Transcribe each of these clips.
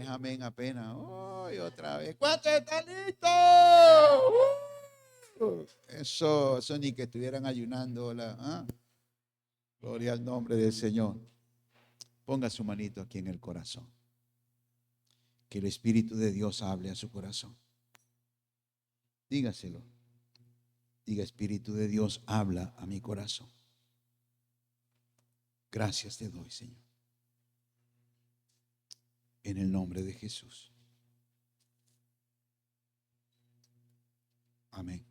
3 amén apenas. ¡Uy, otra vez! ¿Cuántos están listos? Eso ni que estuvieran ayunando. Gloria al nombre del Señor. Ponga su manito aquí en el corazón. Que el Espíritu de Dios hable a su corazón. Dígaselo. Diga, Espíritu de Dios, habla a mi corazón. Gracias te doy, Señor. En el nombre de Jesús. Amén.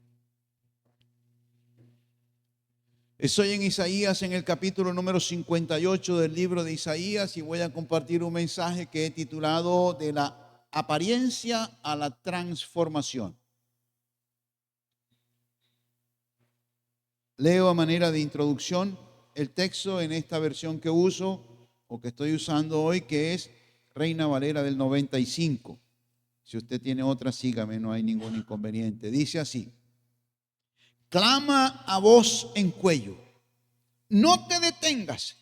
Estoy en Isaías, en el capítulo número 58 del libro de Isaías, y voy a compartir un mensaje que he titulado De la apariencia a la transformación. Leo a manera de introducción el texto en esta versión que uso o que estoy usando hoy, que es Reina Valera del 95. Si usted tiene otra, sígame, no hay ningún inconveniente. Dice así: clama a voz en cuello, no te detengas,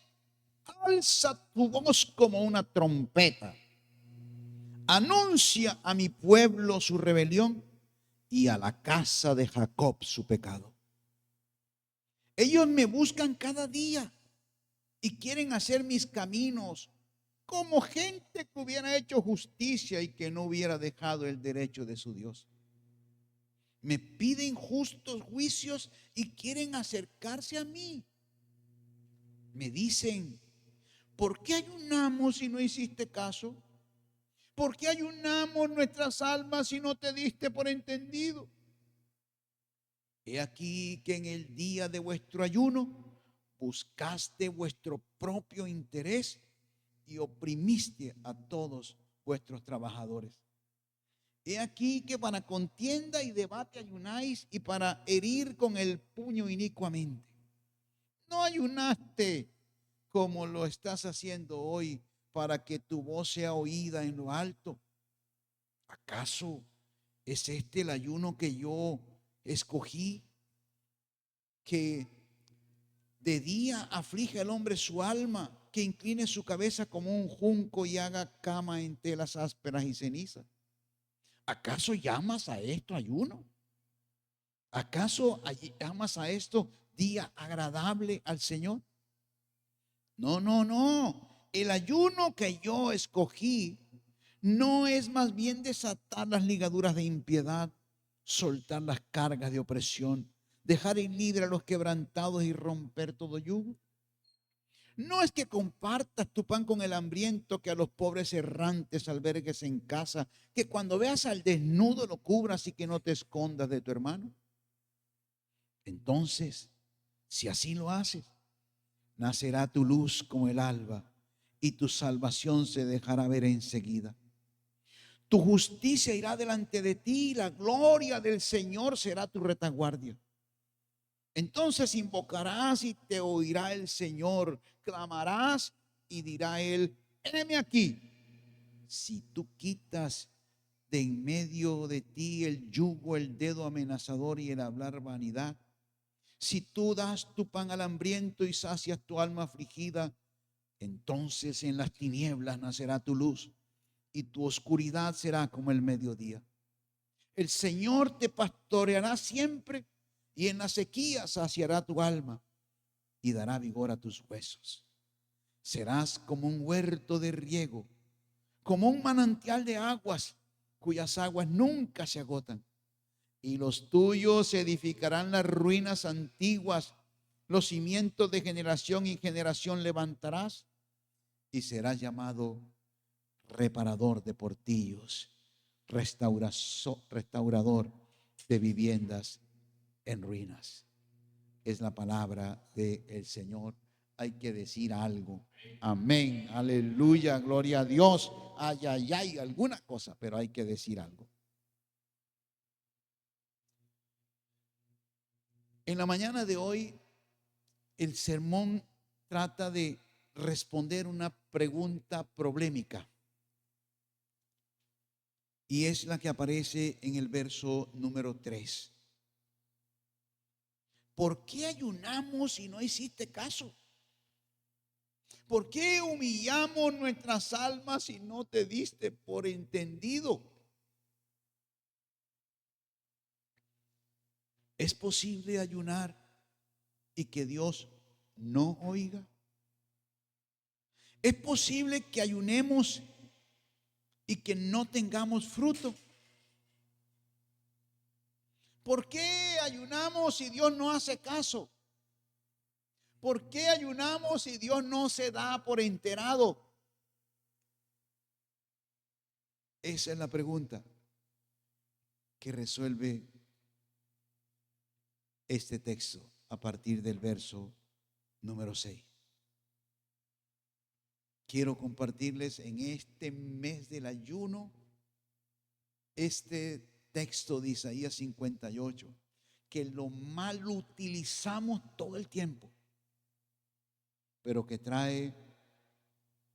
alza tu voz como una trompeta, anuncia a mi pueblo su rebelión y a la casa de Jacob su pecado. Ellos me buscan cada día y quieren hacer mis caminos como gente que hubiera hecho justicia y que no hubiera dejado el derecho de su Dios. Me piden justos juicios y quieren acercarse a mí. Me dicen: ¿por qué ayunamos si no hiciste caso? ¿Por qué ayunamos nuestras almas si no te diste por entendido? He aquí que en el día de vuestro ayuno buscaste vuestro propio interés y oprimiste a todos vuestros trabajadores. He aquí que para contienda y debate ayunáis, y para herir con el puño inicuamente. No ayunaste como lo estás haciendo hoy, para que tu voz sea oída en lo alto. ¿Acaso es este el ayuno que yo escogí? Que de día aflige al hombre su alma, que incline su cabeza como un junco y haga cama en telas ásperas y cenizas. ¿Acaso llamas a esto ayuno? ¿Acaso llamas a esto día agradable al Señor? No, no, no. El ayuno que yo escogí no es más bien desatar las ligaduras de impiedad, soltar las cargas de opresión, dejar ir libre a los quebrantados y romper todo yugo. No es que compartas tu pan con el hambriento, que a los pobres errantes albergues en casa, que cuando veas al desnudo lo cubras y que no te escondas de tu hermano. Entonces, si así lo haces, nacerá tu luz como el alba y tu salvación se dejará ver enseguida. Tu justicia irá delante de ti y la gloria del Señor será tu retaguardia. Entonces invocarás y te oirá el Señor, clamarás y dirá él: heme aquí. Si tú quitas de en medio de ti el yugo, el dedo amenazador y el hablar vanidad, si tú das tu pan al hambriento y sacias tu alma afligida, entonces en las tinieblas nacerá tu luz y tu oscuridad será como el mediodía. El Señor te pastoreará siempre y en la sequía saciará tu alma y dará vigor a tus huesos. Serás como un huerto de riego, como un manantial de aguas cuyas aguas nunca se agotan. Y los tuyos edificarán las ruinas antiguas, los cimientos de generación en generación levantarás, y serás llamado reparador de portillos, restaurador de viviendas en ruinas. Es la palabra del Señor. Hay que decir algo. Amén, aleluya, gloria a Dios. Ay, ay, ay, alguna cosa, pero hay que decir algo. En la mañana de hoy, el sermón trata de responder una pregunta problemática, y es la que aparece en el verso número 3. ¿Por qué ayunamos si no hiciste caso? ¿Por qué humillamos nuestras almas si no te diste por entendido? ¿Es posible ayunar y que Dios no oiga? ¿Es posible que ayunemos y que no tengamos fruto? ¿Por qué ayunamos si Dios no hace caso? ¿Por qué ayunamos si Dios no se da por enterado? Esa es la pregunta que resuelve este texto a partir del verso número 6. Quiero compartirles en este mes del ayuno este texto de Isaías 58, que lo mal utilizamos todo el tiempo, pero que trae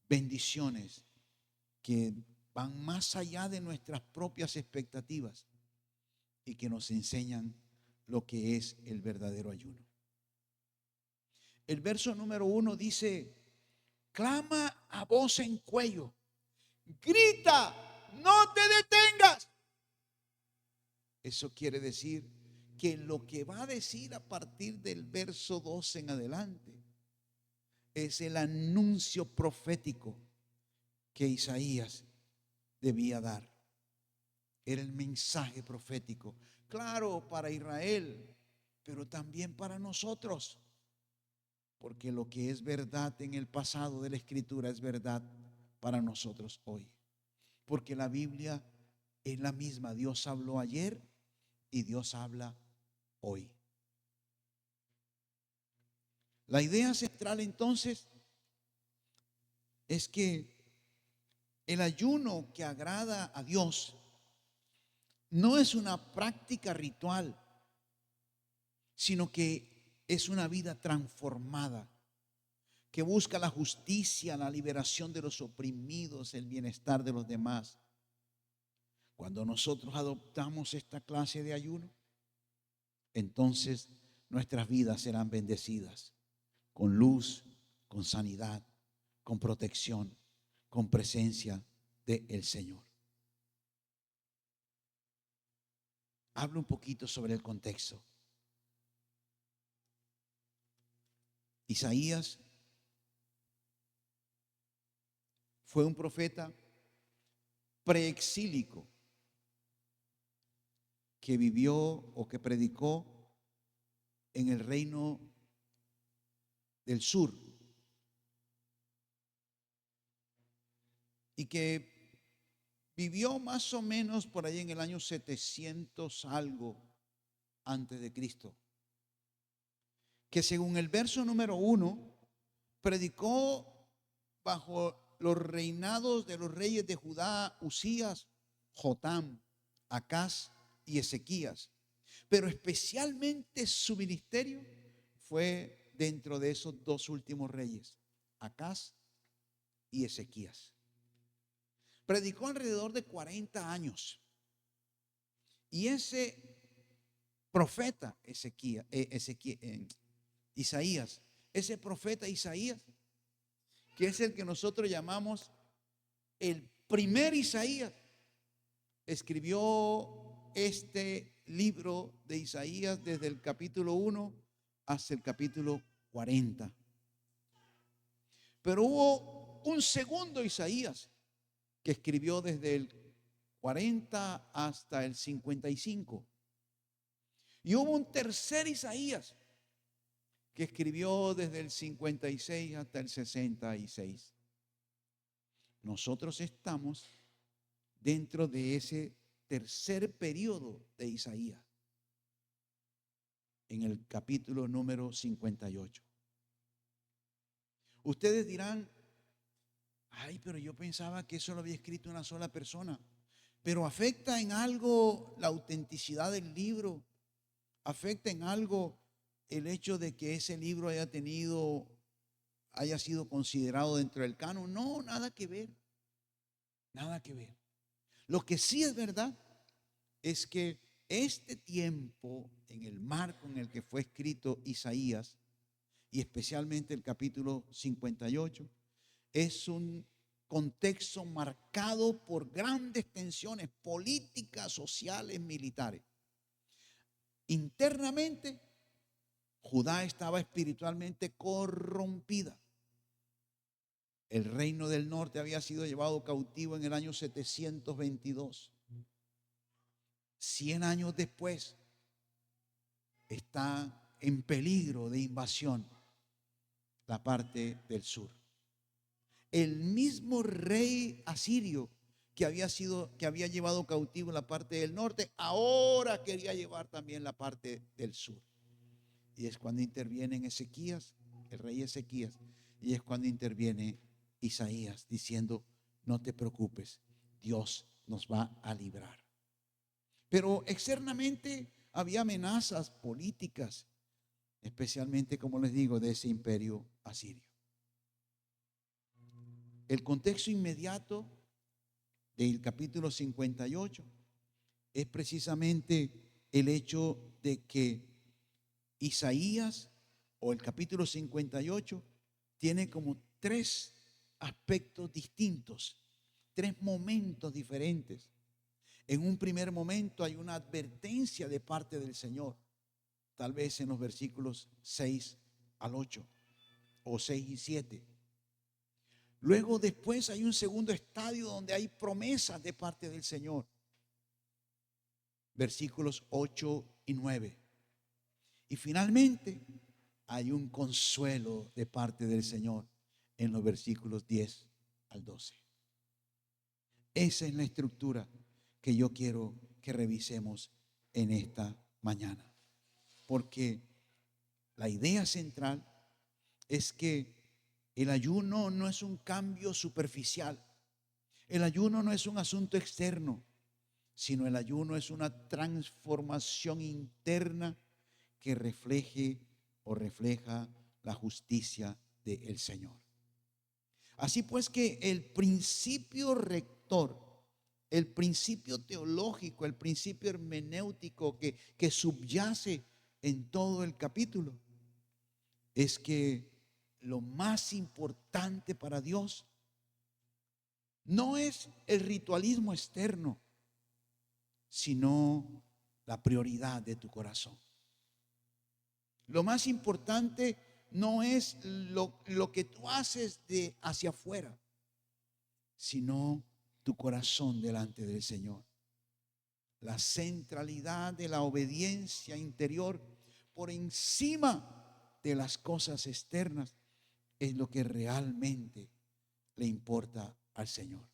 bendiciones que van más allá de nuestras propias expectativas y que nos enseñan lo que es el verdadero ayuno. El verso número 1 dice: clama a voz en cuello, grita, no te detengas. Eso quiere decir que lo que va a decir a partir del verso 2 en adelante es el anuncio profético que Isaías debía dar. Era el mensaje profético, claro, para Israel, pero también para nosotros. Porque lo que es verdad en el pasado de la Escritura es verdad para nosotros hoy. Porque la Biblia es la misma. Dios habló ayer y Dios habla hoy. La idea central entonces es que el ayuno que agrada a Dios no es una práctica ritual, sino que es una vida transformada, que busca la justicia, la liberación de los oprimidos, el bienestar de los demás. Cuando nosotros adoptamos esta clase de ayuno, entonces nuestras vidas serán bendecidas con luz, con sanidad, con protección, con presencia del Señor. Hablo un poquito sobre el contexto. Isaías fue un profeta preexílico que vivió o que predicó en el reino del sur y que vivió más o menos por ahí en el año 700 algo antes de Cristo, que según el verso número 1 predicó bajo los reinados de los reyes de Judá, Usías, Jotam, Acaz y Ezequías, pero especialmente su ministerio fue dentro de esos dos últimos reyes, Acaz y Ezequías. Predicó alrededor de 40 años. Y ese profeta Isaías, ese profeta Isaías, que es el que nosotros llamamos el primer Isaías, escribió este libro de Isaías desde el capítulo 1 hasta el capítulo 40. Pero hubo un segundo Isaías que escribió desde el 40 hasta el 55. Y hubo un tercer Isaías que escribió desde el 56 hasta el 66. Nosotros estamos dentro de ese tercer periodo de Isaías, en el capítulo número 58. Ustedes dirán: ay, pero yo pensaba que eso lo había escrito una sola persona. Pero ¿afecta en algo la autenticidad del libro? ¿Afecta en algo el hecho de que ese libro haya sido considerado dentro del canon? No, nada que ver. Nada que ver. Lo que sí es verdad es que este tiempo, en el marco en el que fue escrito Isaías, y especialmente el capítulo 58, es un contexto marcado por grandes tensiones políticas, sociales, militares. Internamente, Judá estaba espiritualmente corrompida. El reino del norte había sido llevado cautivo en el año 722. 100 años después, está en peligro de invasión la parte del sur. El mismo rey asirio que había llevado cautivo la parte del norte, ahora quería llevar también la parte del sur. Y es cuando interviene Ezequías, el rey Ezequías, y es cuando interviene Isaías diciendo: no te preocupes, Dios nos va a librar. Pero externamente había amenazas políticas, especialmente, como les digo, de ese imperio asirio. El contexto inmediato del capítulo 58 es precisamente el hecho de que Isaías, o el capítulo 58, tiene como tres aspectos distintos, tres momentos diferentes. En un primer momento hay una advertencia de parte del Señor, tal vez en los versículos 6 al 8 o 6 y 7. Luego después hay un segundo estadio donde hay promesas de parte del Señor, versículos 8 y 9. Y finalmente hay un consuelo de parte del Señor en los versículos 10 al 12. Esa es la estructura que yo quiero que revisemos en esta mañana. Porque la idea central es que el ayuno no es un cambio superficial. El ayuno no es un asunto externo, sino el ayuno es una transformación interna que refleje o refleja la justicia del Señor. Así pues que el principio rector, el principio teológico, el principio hermenéutico que subyace en todo el capítulo es que lo más importante para Dios no es el ritualismo externo, sino la prioridad de tu corazón. Lo más importante no es lo que tú haces de hacia afuera, sino tu corazón delante del Señor. La centralidad de la obediencia interior por encima de las cosas externas es lo que realmente le importa al Señor.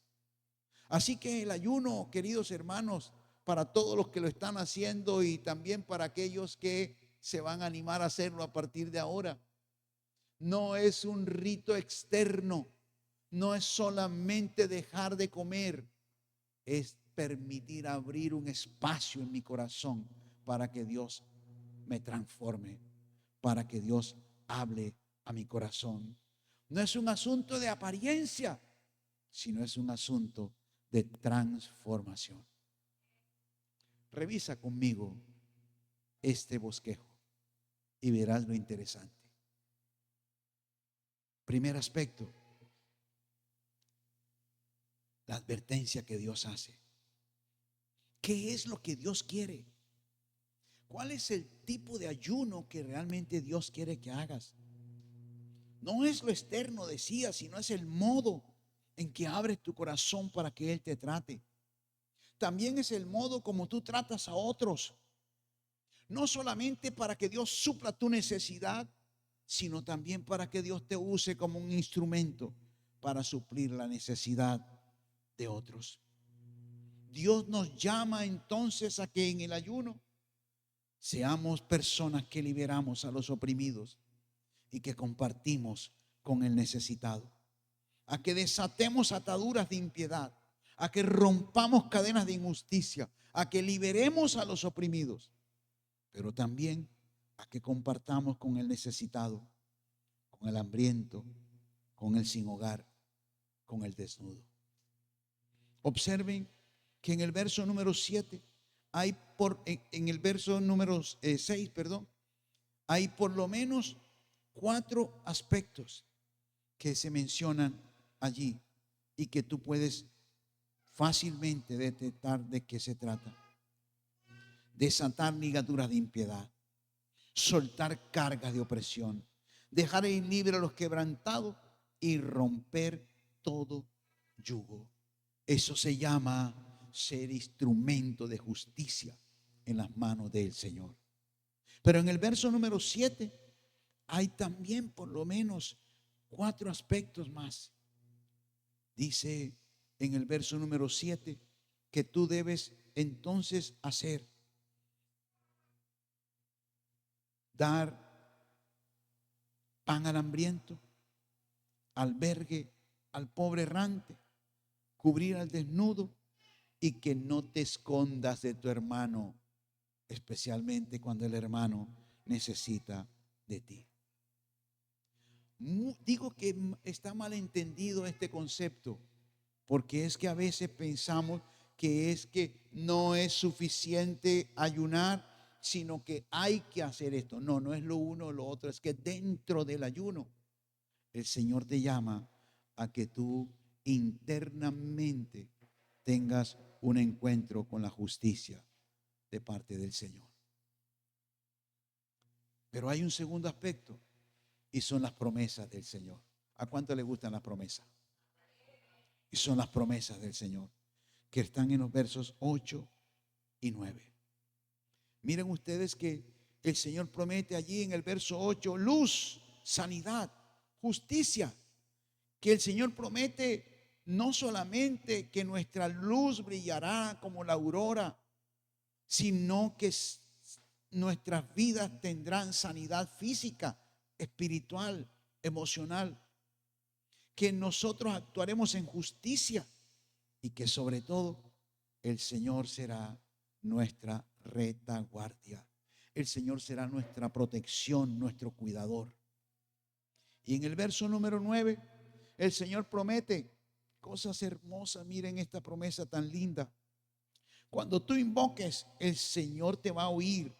Así que el ayuno, queridos hermanos, para todos los que lo están haciendo y también para aquellos que se van a animar a hacerlo a partir de ahora, no es un rito externo, no es solamente dejar de comer, es permitir abrir un espacio en mi corazón para que Dios me transforme, para que Dios hable a mi corazón. No es un asunto de apariencia, sino es un asunto de transformación. Revisa conmigo este bosquejo y verás lo interesante. Primer aspecto, la advertencia que Dios hace. ¿Qué es lo que Dios quiere? ¿Cuál es el tipo de ayuno que realmente Dios quiere que hagas? No es lo externo, decía, sino es el modo en que abres tu corazón para que Él te trate. También es el modo como tú tratas a otros. No solamente para que Dios supla tu necesidad, sino también para que Dios te use como un instrumento para suplir la necesidad de otros. Dios nos llama entonces a que en el ayuno seamos personas que liberamos a los oprimidos y que compartimos con el necesitado, a que desatemos ataduras de impiedad, a que rompamos cadenas de injusticia, a que liberemos a los oprimidos, pero también a que compartamos con el necesitado, con el hambriento, con el sin hogar, con el desnudo. Observen que en el verso número 7 hay en el verso número 6, perdón, hay por lo menos 4 aspectos que se mencionan allí y que tú puedes fácilmente detectar de qué se trata. Desatar ligaduras de impiedad, soltar cargas de opresión, dejar ir libre a los quebrantados y romper todo yugo. Eso se llama ser instrumento de justicia en las manos del Señor. Pero en el verso número 7 hay también por lo menos 4 aspectos más. Dice en el verso número 7 que tú debes entonces hacer: dar pan al hambriento, albergue al pobre errante, cubrir al desnudo, y que no te escondas de tu hermano, especialmente cuando el hermano necesita de ti. Digo que está mal entendido este concepto, porque es que a veces pensamos que es que no es suficiente ayunar, sino que hay que hacer esto. No, no es lo uno o lo otro, es que dentro del ayuno el Señor te llama a que tú internamente tengas un encuentro con la justicia de parte del Señor. Pero hay un segundo aspecto y son las promesas del Señor. ¿A cuánto le gustan las promesas? Y son las promesas del Señor que están en los versos 8 y 9. Miren ustedes que el Señor promete allí en el verso 8 luz, sanidad, justicia. Que el Señor promete no solamente que nuestra luz brillará como la aurora, sino que nuestras vidas tendrán sanidad física, espiritual, emocional. Que nosotros actuaremos en justicia y que sobre todo el Señor será nuestra retaguardia. El Señor será nuestra protección, nuestro cuidador. Y en el verso número 9, el Señor promete cosas hermosas. Miren esta promesa tan linda. Cuando tú invoques, el Señor te va a oír.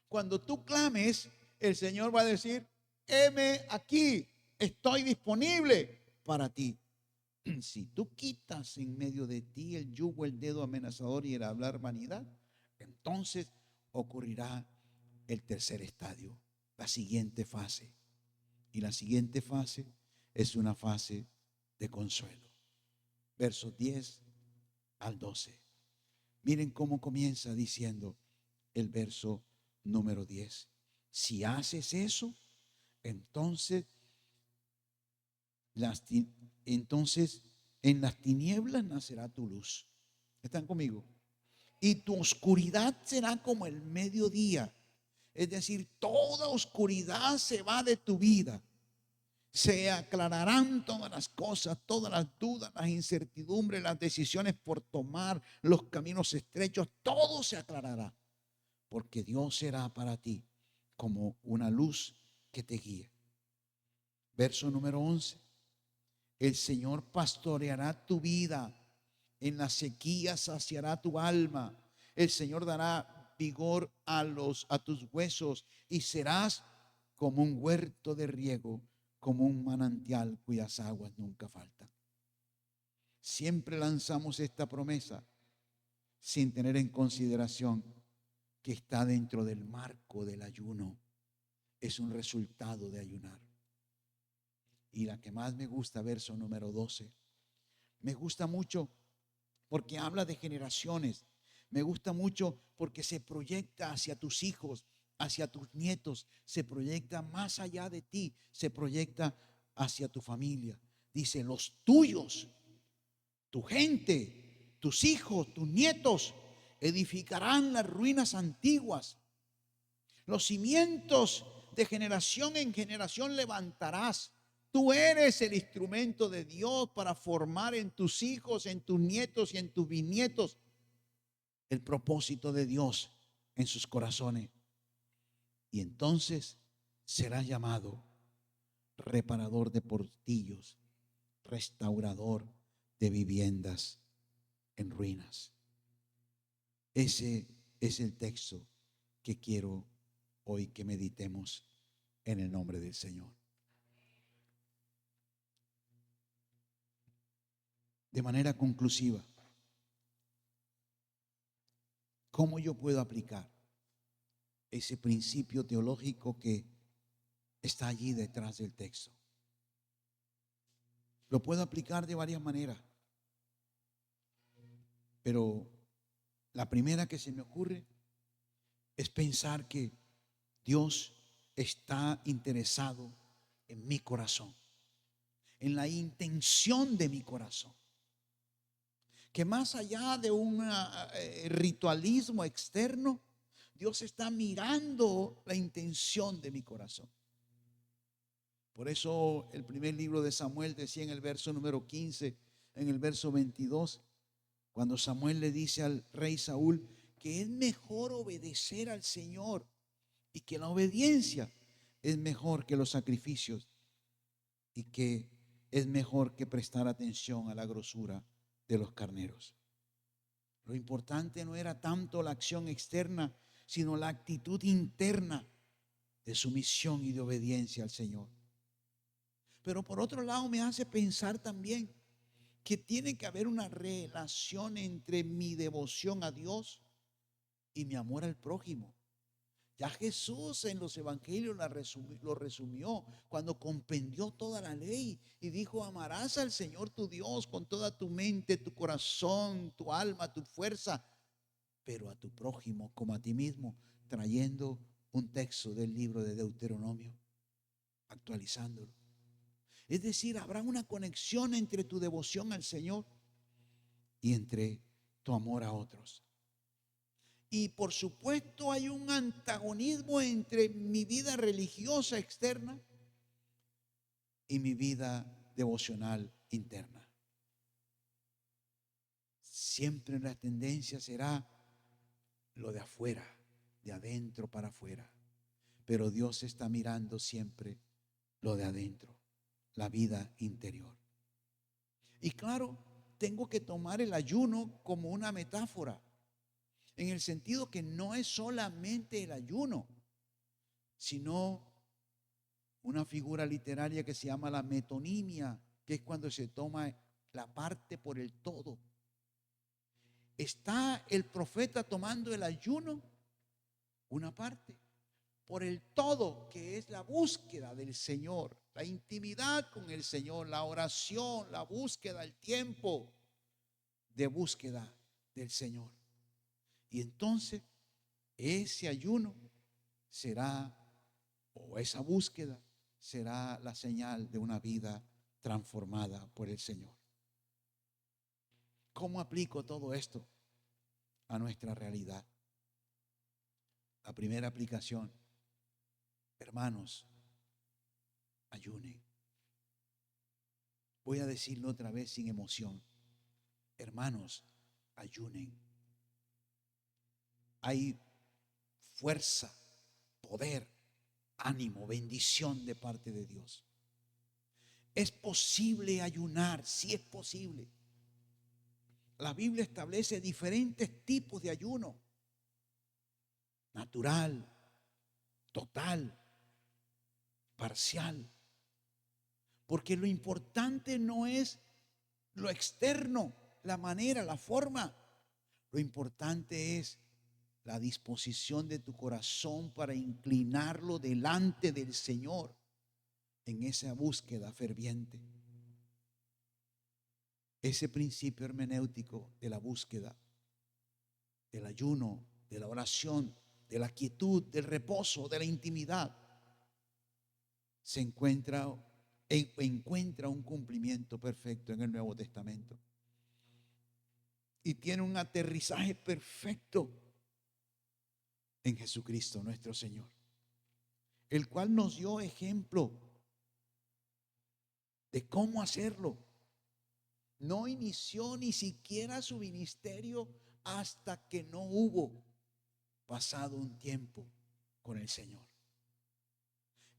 Cuando tú clames, el Señor va a decir: heme aquí, estoy disponible para ti. Si tú quitas en medio de ti el yugo, el dedo amenazador y el hablar vanidad, entonces ocurrirá el tercer estadio, la siguiente fase. Y la siguiente fase es una fase de consuelo. Versos 10 al 12. Miren cómo comienza diciendo el verso número 10. Si haces eso, entonces entonces en las tinieblas nacerá tu luz. ¿Están conmigo? Y tu oscuridad será como el mediodía. Es decir, toda oscuridad se va de tu vida. Se aclararán todas las cosas, todas las dudas, las incertidumbres, las decisiones por tomar, los caminos estrechos, todo se aclarará. Porque Dios será para ti como una luz que te guíe. Verso número 11. El Señor pastoreará tu vida. En la sequía saciará tu alma. El Señor dará vigor a tus huesos y serás como un huerto de riego, como un manantial cuyas aguas nunca faltan. Siempre lanzamos esta promesa sin tener en consideración que está dentro del marco del ayuno. Es un resultado de ayunar. Y la que más me gusta, verso número 12. Me gusta mucho porque habla de generaciones. Me gusta mucho porque se proyecta hacia tus hijos, hacia tus nietos. Se proyecta más allá de ti. Se proyecta hacia tu familia. Dice: los tuyos, tu gente, tus hijos, tus nietos edificarán las ruinas antiguas. Los cimientos de generación en generación levantarás. Tú eres el instrumento de Dios para formar en tus hijos, en tus nietos y en tus bisnietos el propósito de Dios en sus corazones. Y entonces serás llamado reparador de portillos, restaurador de viviendas en ruinas. Ese es el texto que quiero hoy que meditemos en el nombre del Señor. de manera conclusiva, ¿cómo yo puedo aplicar ese principio teológico que está allí detrás del texto? Lo puedo aplicar de varias maneras, pero la primera que se me ocurre es pensar que Dios está interesado en mi corazón, en la intención de mi corazón, que más allá de un ritualismo externo, Dios está mirando la intención de mi corazón. Por eso el primer libro de Samuel decía en el verso número 15, en el verso 22, cuando Samuel le dice al rey Saúl que es mejor obedecer al Señor y que la obediencia es mejor que los sacrificios y que es mejor que prestar atención a la grosura de los carneros. Lo importante no era tanto la acción externa, sino la actitud interna de sumisión y de obediencia al Señor. Pero por otro lado me hace pensar también que tiene que haber una relación entre mi devoción a Dios y mi amor al prójimo. Ya Jesús en los evangelios lo resumió cuando compendió toda la ley y dijo: amarás al Señor tu Dios con toda tu mente, tu corazón, tu alma, tu fuerza, pero a tu prójimo como a ti mismo, trayendo un texto del libro de Deuteronomio, actualizándolo. Es decir, habrá una conexión entre tu devoción al Señor y entre tu amor a otros. Y por supuesto hay un antagonismo entre mi vida religiosa externa y mi vida devocional interna. Siempre la tendencia será lo de afuera, de adentro para afuera. Pero Dios está mirando siempre lo de adentro, la vida interior. Y claro, tengo que tomar el ayuno como una metáfora, en el sentido que no es solamente el ayuno, sino una figura literaria que se llama la metonimia, que es cuando se toma la parte por el todo. Está el profeta tomando el ayuno, una parte, por el todo, que es la búsqueda del Señor, la intimidad con el Señor, la oración, la búsqueda, el tiempo de búsqueda del Señor. Y entonces ese ayuno será, o esa búsqueda será la señal de una vida transformada por el Señor. ¿Cómo aplico todo esto a nuestra realidad? La primera aplicación: hermanos, ayunen. Voy a decirlo otra vez sin emoción. Hermanos, ayunen. Hay fuerza, poder, ánimo, bendición de parte de Dios. Es posible ayunar, sí es posible. La Biblia establece diferentes tipos de ayuno: natural, total, parcial. Porque lo importante no es lo externo, la manera, la forma. Lo importante es la disposición de tu corazón para inclinarlo delante del Señor en esa búsqueda ferviente. Ese principio hermenéutico de la búsqueda, del ayuno, de la oración, de la quietud, del reposo, de la intimidad, se encuentra un cumplimiento perfecto en el Nuevo Testamento. Y tiene un aterrizaje perfecto en Jesucristo nuestro Señor, el cual nos dio ejemplo de cómo hacerlo. No inició ni siquiera su ministerio hasta que no hubo pasado un tiempo con el Señor.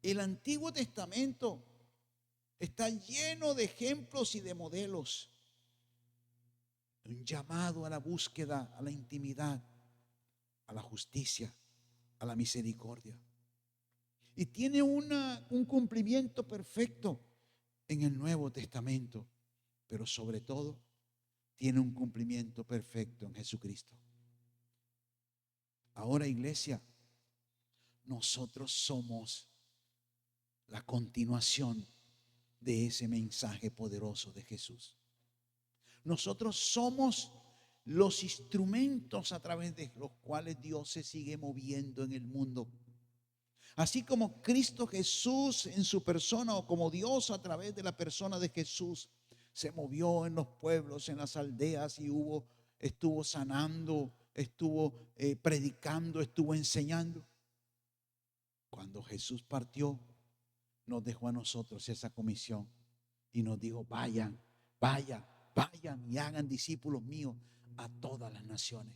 El Antiguo Testamento está lleno de ejemplos y de modelos. Un llamado a la búsqueda, a la intimidad, a la justicia, a la misericordia. Y tiene un cumplimiento perfecto en el Nuevo Testamento, pero sobre todo tiene un cumplimiento perfecto en Jesucristo. Ahora, iglesia, nosotros somos la continuación de ese mensaje poderoso de Jesús. Nosotros somos los instrumentos a través de los cuales Dios se sigue moviendo en el mundo. Así como Cristo Jesús en su persona, o como Dios a través de la persona de Jesús se movió en los pueblos, en las aldeas, y estuvo sanando, estuvo predicando, estuvo enseñando. Cuando Jesús partió, nos dejó a nosotros esa comisión y nos dijo: vayan y hagan discípulos míos a todas las naciones.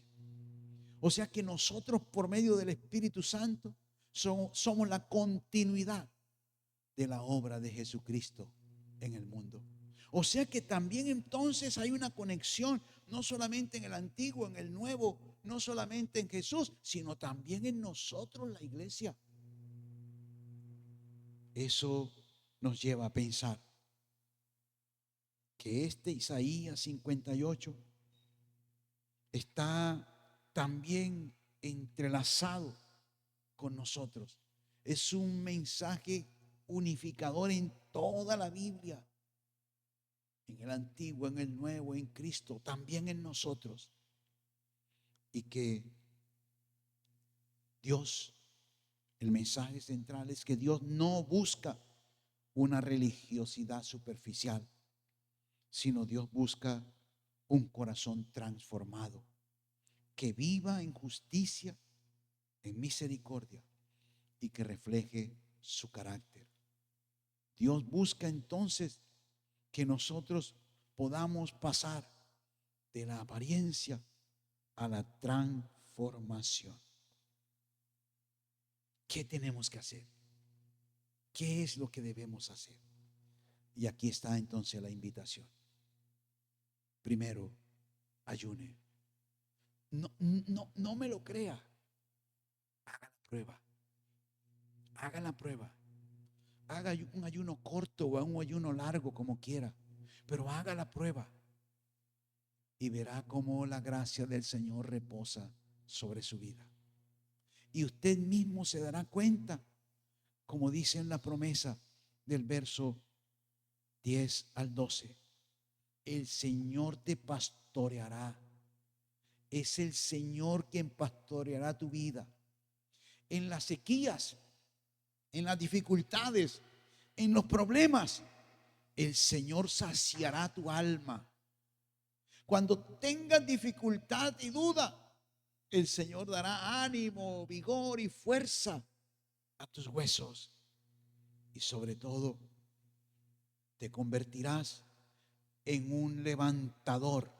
O sea que nosotros, por medio del Espíritu Santo, somos la continuidad de la obra de Jesucristo en el mundo. O sea que también entonces hay una conexión, no solamente en el antiguo, en el nuevo, no solamente en Jesús, sino también en nosotros, la iglesia. Eso nos lleva a pensar que este Isaías 58 está también entrelazado con nosotros. Es un mensaje unificador en toda la Biblia, en el antiguo, en el nuevo, en Cristo, también en nosotros. Y que Dios, el mensaje central es que Dios no busca una religiosidad superficial, sino Dios busca un corazón transformado, que viva en justicia, en misericordia y que refleje su carácter. Dios busca entonces que nosotros podamos pasar de la apariencia a la transformación. ¿Qué tenemos que hacer? ¿Qué es lo que debemos hacer? Y aquí está entonces la invitación. Primero, ayune. No me lo crea. Haga la prueba. Haga la prueba. Haga un ayuno corto o un ayuno largo, como quiera, pero haga la prueba y verá cómo la gracia del Señor reposa sobre su vida. Y usted mismo se dará cuenta, como dice en la promesa del verso 10 al 12: el Señor te pastoreará. Es el Señor quien pastoreará tu vida. En las sequías, en las dificultades, en los problemas, el Señor saciará tu alma. Cuando tengas dificultad y duda, el Señor dará ánimo, vigor y fuerza a tus huesos. Y sobre todo, te convertirás en un levantador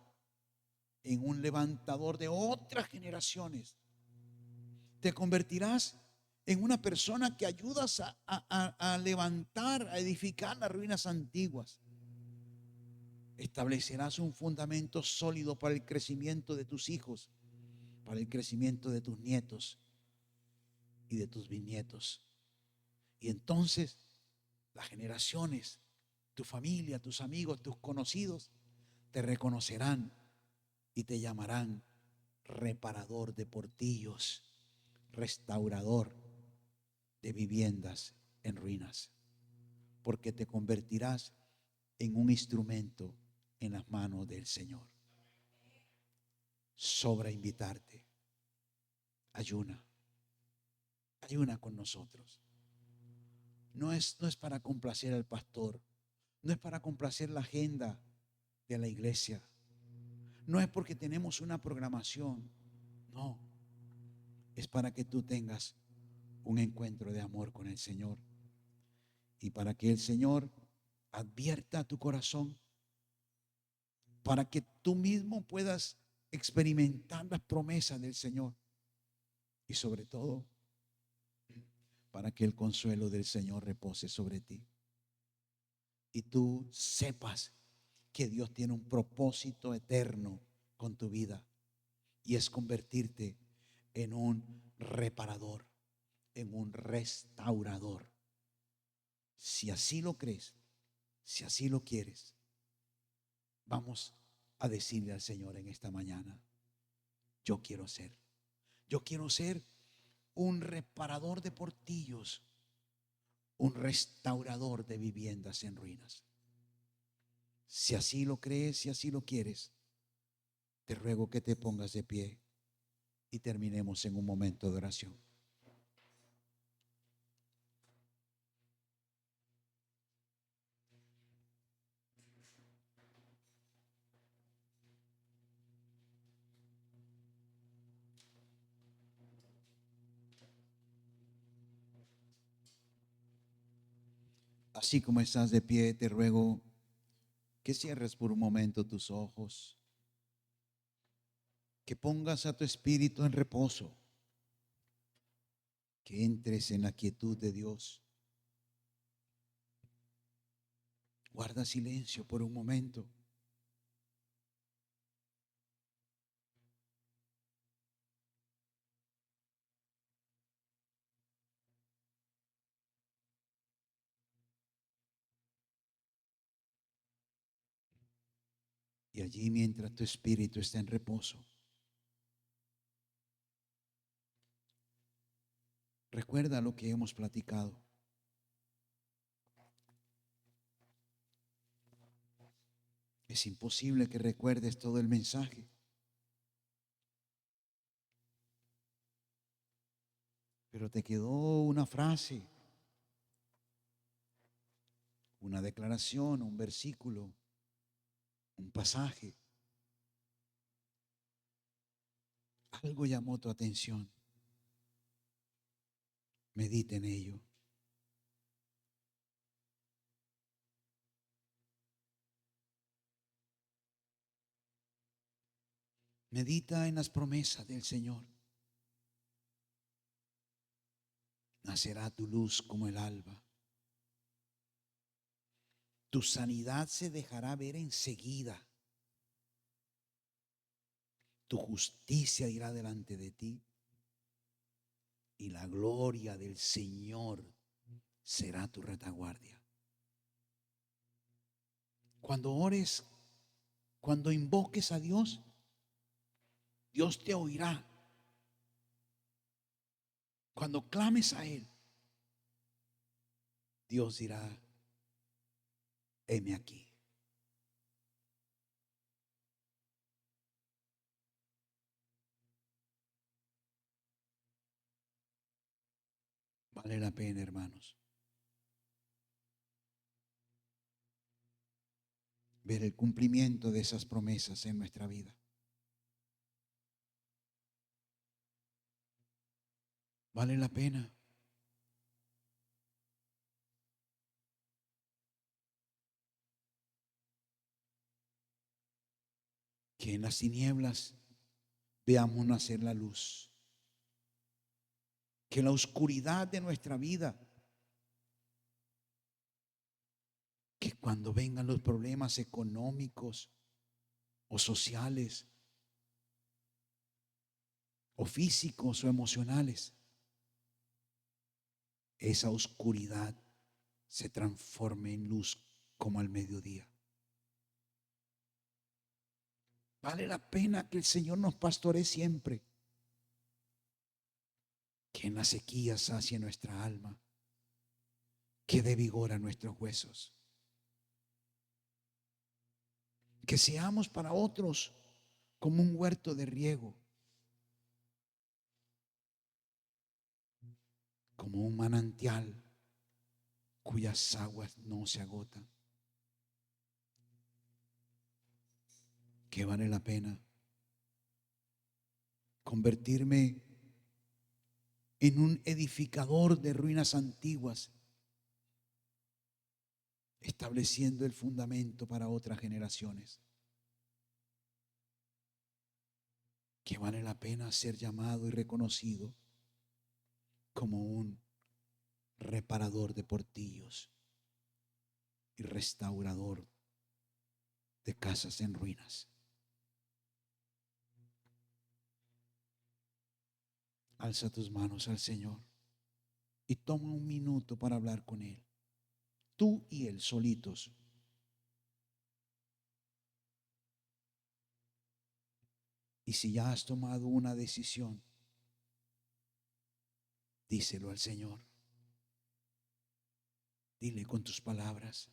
de otras generaciones. Te convertirás en una persona que ayudas a levantar, a edificar las ruinas antiguas. Establecerás un fundamento sólido para el crecimiento de tus hijos, para el crecimiento de tus nietos y de tus bisnietos. Y entonces las generaciones, tu familia, tus amigos, tus conocidos, te reconocerán y te llamarán reparador de portillos, restaurador de viviendas en ruinas, porque te convertirás en un instrumento en las manos del Señor. Sobra invitarte. Ayuna con nosotros. No es para complacer al pastor, no es para complacer la agenda de la iglesia, no es porque tenemos una programación, no, es para que tú tengas un encuentro de amor con el Señor y para que el Señor advierta tu corazón, para que tú mismo puedas experimentar las promesas del Señor y sobre todo para que el consuelo del Señor repose sobre ti y tú sepas que Dios tiene un propósito eterno con tu vida y es convertirte en un reparador, en un restaurador. Si así lo crees, si así lo quieres, vamos a decirle al Señor en esta mañana: yo quiero ser un reparador de portillos, un restaurador de viviendas en ruinas. Si así lo crees, si así lo quieres, te ruego que te pongas de pie y terminemos en un momento de oración. Así como estás de pie, te ruego que cierres por un momento tus ojos, que pongas a tu espíritu en reposo, que entres en la quietud de Dios. Guarda silencio por un momento. Y allí, mientras tu espíritu está en reposo, recuerda lo que hemos platicado. Es imposible que recuerdes todo el mensaje, pero te quedó una frase, una declaración, un versículo, un pasaje. Algo llamó tu atención. Medita en ello. Medita en las promesas del Señor. Nacerá tu luz como el alba. Tu sanidad se dejará ver enseguida. Tu justicia irá delante de ti. Y la gloria del Señor será tu retaguardia. Cuando ores, cuando invoques a Dios, Dios te oirá. Cuando clames a Él, Dios dirá: heme aquí. Vale la pena, hermanos, ver el cumplimiento de esas promesas en nuestra vida. Vale la pena. Que en las tinieblas veamos nacer la luz. Que en la oscuridad de nuestra vida, que cuando vengan los problemas económicos o sociales o físicos o emocionales, esa oscuridad se transforme en luz como al mediodía. Vale la pena que el Señor nos pastoree siempre. Que en la sequía sacie nuestra alma. Que dé vigor a nuestros huesos. Que seamos para otros como un huerto de riego. Como un manantial cuyas aguas no se agotan. Que vale la pena convertirme en un edificador de ruinas antiguas, estableciendo el fundamento para otras generaciones. Que vale la pena ser llamado y reconocido como un reparador de portillos y restaurador de casas en ruinas. Alza tus manos al Señor y toma un minuto para hablar con Él. Tú y Él solitos. Y si ya has tomado una decisión, díselo al Señor. Dile con tus palabras: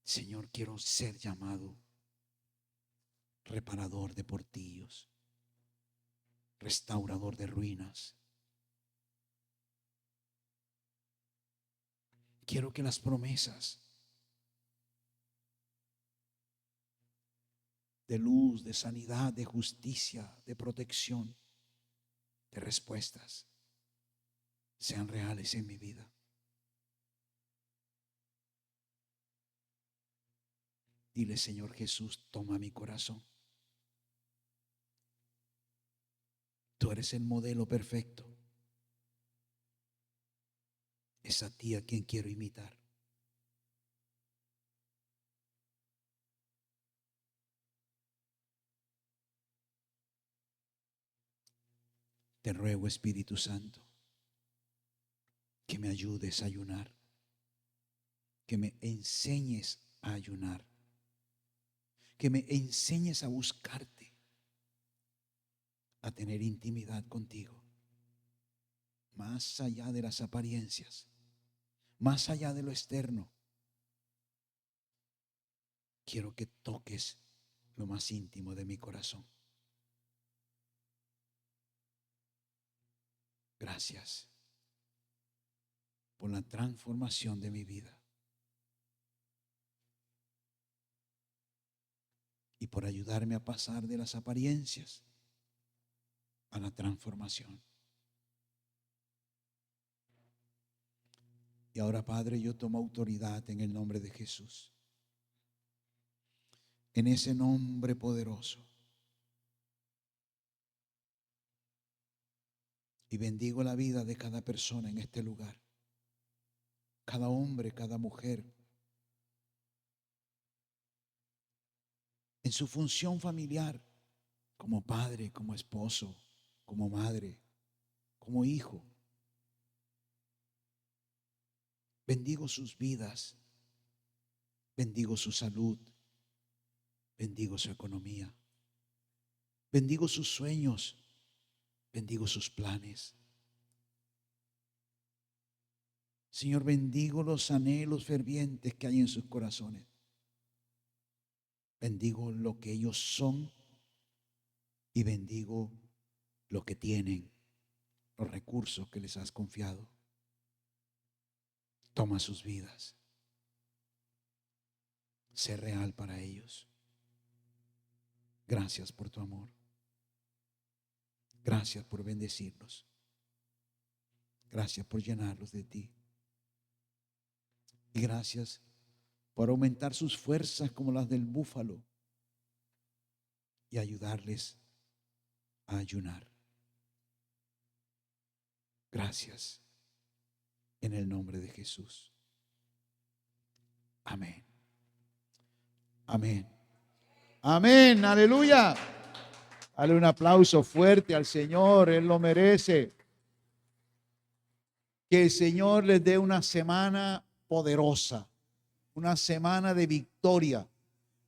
Señor, quiero ser llamado reparador de portillos, restaurador de ruinas. Quiero que las promesas de luz, de sanidad, de justicia, de protección, de respuestas sean reales en mi vida. Dile: Señor Jesús, toma mi corazón. Tú eres el modelo perfecto. Es a ti a quien quiero imitar. Te ruego, Espíritu Santo, que me ayudes a ayunar, que me enseñes a ayunar, que me enseñes a buscarte, a tener intimidad contigo, más allá de las apariencias, más allá de lo externo. Quiero que toques lo más íntimo de mi corazón. Gracias por la transformación de mi vida y por ayudarme a pasar de las apariencias a la transformación. Y ahora, Padre, yo tomo autoridad en el nombre de Jesús, en ese nombre poderoso, y bendigo la vida de cada persona en este lugar, cada hombre, cada mujer, en su función familiar, como padre, como esposo, como madre, como hijo. Bendigo sus vidas, bendigo su salud, bendigo su economía, bendigo sus sueños, bendigo sus planes. Señor, bendigo los anhelos fervientes que hay en sus corazones. Bendigo lo que ellos son y bendigo lo que tienen, los recursos que les has confiado. Toma sus vidas. Sé real para ellos. Gracias por tu amor. Gracias por bendecirlos. Gracias por llenarlos de ti. Y gracias por aumentar sus fuerzas como las del búfalo y ayudarles a ayunar. Gracias en el nombre de Jesús. Amén. Amén. Amén. Aleluya. Dale un aplauso fuerte al Señor. Él lo merece. Que el Señor les dé una semana poderosa, una semana de victoria.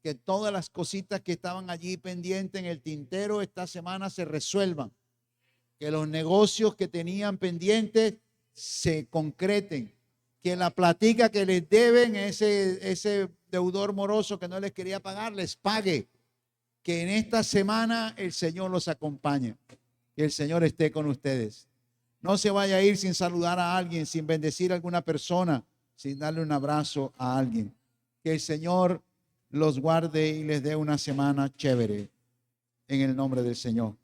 Que todas las cositas que estaban allí pendientes en el tintero esta semana se resuelvan. Que los negocios que tenían pendientes se concreten. Que la platica que les deben, ese deudor moroso que no les quería pagar, les pague. Que en esta semana el Señor los acompañe. Que el Señor esté con ustedes. No se vaya a ir sin saludar a alguien, sin bendecir a alguna persona, sin darle un abrazo a alguien. Que el Señor los guarde y les dé una semana chévere en el nombre del Señor.